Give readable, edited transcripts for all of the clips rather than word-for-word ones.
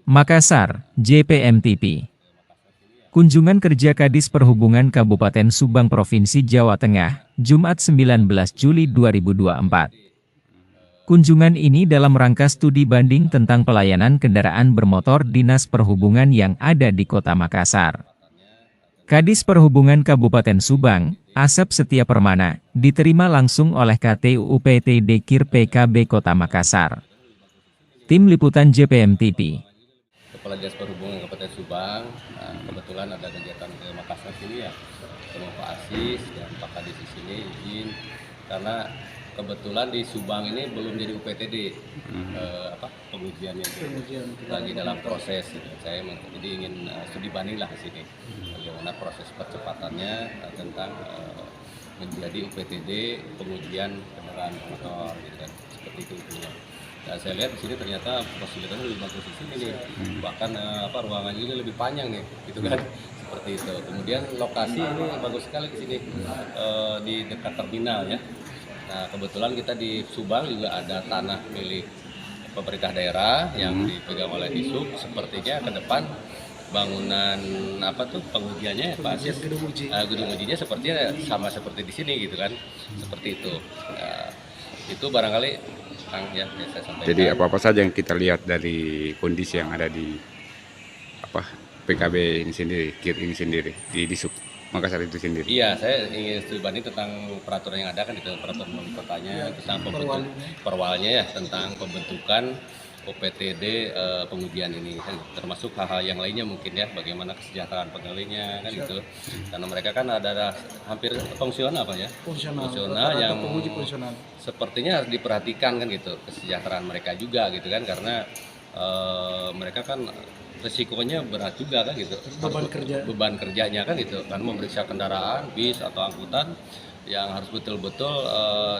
Makassar, JPM-TV. Kunjungan kerja Kadis Perhubungan Kabupaten Subang Provinsi Jawa Tengah, Jumat 19 Juli 2024. Kunjungan ini dalam rangka studi banding tentang pelayanan kendaraan bermotor Dinas Perhubungan yang ada di Kota Makassar. Kadis Perhubungan Kabupaten Subang, Asep Setia Permana, diterima langsung oleh KTU UPTD Kir PKB Kota Makassar. Tim Liputan JPM-TV. Kepala Dinas Perhubungan Kabupaten Subang, kebetulan ada kegiatan ke Makassar sini ya, ketemu Pak Asis dan Pak Kadis di sini izin karena kebetulan di Subang ini belum jadi UPTD, pengujiannya lagi dalam proses. Saya jadi ingin studi banding lah di sini, bagaimana proses percepatannya tentang menjadi UPTD pengujian kendaraan motor, gitu kan, seperti itu. Nah, saya lihat di sini ternyata fasilitasnya lebih bagus di sini nih, bahkan ruangannya juga lebih panjang nih, gitu kan, seperti itu. Kemudian lokasi ini bagus sekali di sini, di dekat terminal ya. Nah, kebetulan kita di Subang juga ada tanah milik pemerintah daerah yang dipegang oleh Disub. Sepertinya ke depan bangunan pengujiannya Pak Asis, gedung ujinya sepertinya sama seperti di sini gitu kan, seperti itu. Itu barangkali ya, saya sampaikan. Jadi apa-apa saja yang kita lihat dari kondisi yang ada di PKB ini sendiri, KIR ini sendiri, di Disub Makassar itu sendiri. Iya, saya ingin studi banding tentang peraturan yang ada kan, itu peraturan kotanya tentang perwalnya ya, tentang pembentukan UPTD pengujian ini kan, termasuk hal-hal yang lainnya mungkin ya, bagaimana kesejahteraan pegawainya kan gitu, karena mereka kan ada hampir fungsional fungsional yang sepertinya harus diperhatikan kan gitu, kesejahteraan mereka juga gitu kan, karena mereka kan resikonya berat juga kan gitu, beban kerjanya kan gitu, kan memeriksa kendaraan bis atau angkutan yang harus betul-betul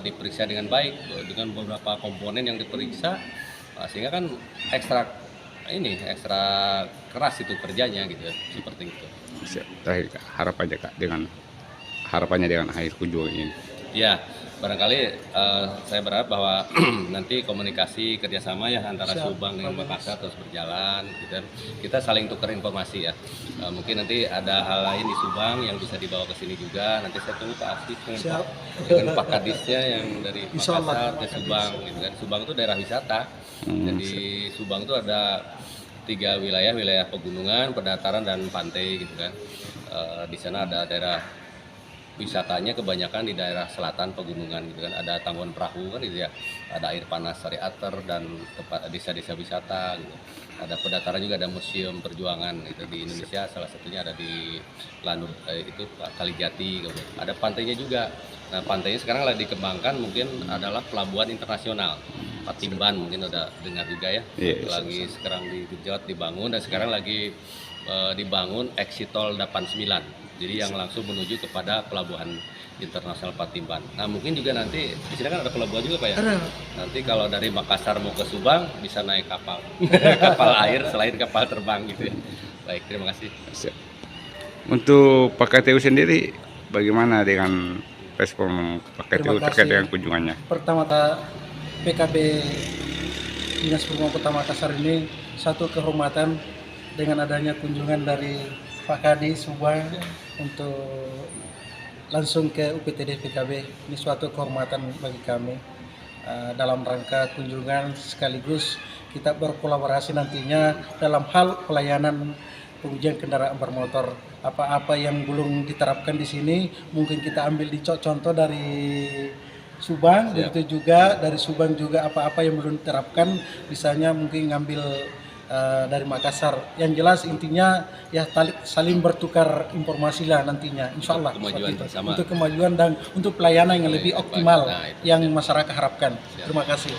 diperiksa dengan baik dengan beberapa komponen yang diperiksa. Sehingga kan ekstra keras itu kerjanya gitu, seperti itu. Terakhir harapannya dengan akhir kunjungan ini. Ya, barangkali saya berharap bahwa nanti komunikasi kerjasama ya antara Subang dengan Makassar terus berjalan gitu. Kita saling tukar informasi ya. Mungkin nanti ada hal lain di Subang yang bisa dibawa ke sini juga. Nanti saya tunggu Pak Asis dengan Pak Kadisnya yang dari Makassar ke Subang gitu kan. Subang itu daerah wisata. Jadi Subang itu ada 3 wilayah pegunungan, pendataran dan pantai gitu kan. Di sana ada daerah wisatanya kebanyakan di daerah selatan pegunungan gitu kan, ada Tangkuban Perahu kan gitu ya, ada air panas Sari Ater dan tempat desa-desa wisata gitu. Ada pendataran juga, ada museum perjuangan gitu di Indonesia, salah satunya ada di Lanut itu Kalijati gitu. Ada pantainya juga. Nah, pantainya sekarang lagi dikembangkan, mungkin adalah pelabuhan internasional Patimban, mungkin udah dengar juga ya. Lagi sekarang digenjot, dibangun, dan sekarang lagi dibangun exit tol 89. Jadi yang langsung menuju kepada pelabuhan internasional Patimban. Nah, mungkin juga nanti di sini kan ada pelabuhan juga Pak ya. Nanti kalau dari Makassar mau ke Subang bisa naik kapal, kapal air selain kapal terbang gitu ya. Baik, terima kasih. Untuk Pak KTU sendiri, bagaimana dengan respon Pak KTU terkait dengan kunjungannya? Pertama, PKB Dinas Perhubungan Kota Makassar ini satu kehormatan dengan adanya kunjungan dari Pak Kadis Subang untuk langsung ke UPTD PKB. Ini suatu kehormatan bagi kami. Dalam rangka kunjungan sekaligus kita berkolaborasi nantinya dalam hal pelayanan pengujian kendaraan bermotor. Apa-apa yang belum diterapkan di sini mungkin kita ambil contoh dari Subang, begitu juga dari Subang juga apa-apa yang belum diterapkan, misalnya mungkin ngambil dari Makassar. Yang jelas intinya ya saling bertukar informasi lah nantinya, insya Allah untuk kemajuan dan untuk pelayanan yang lebih optimal yang masyarakat harapkan. Terima kasih.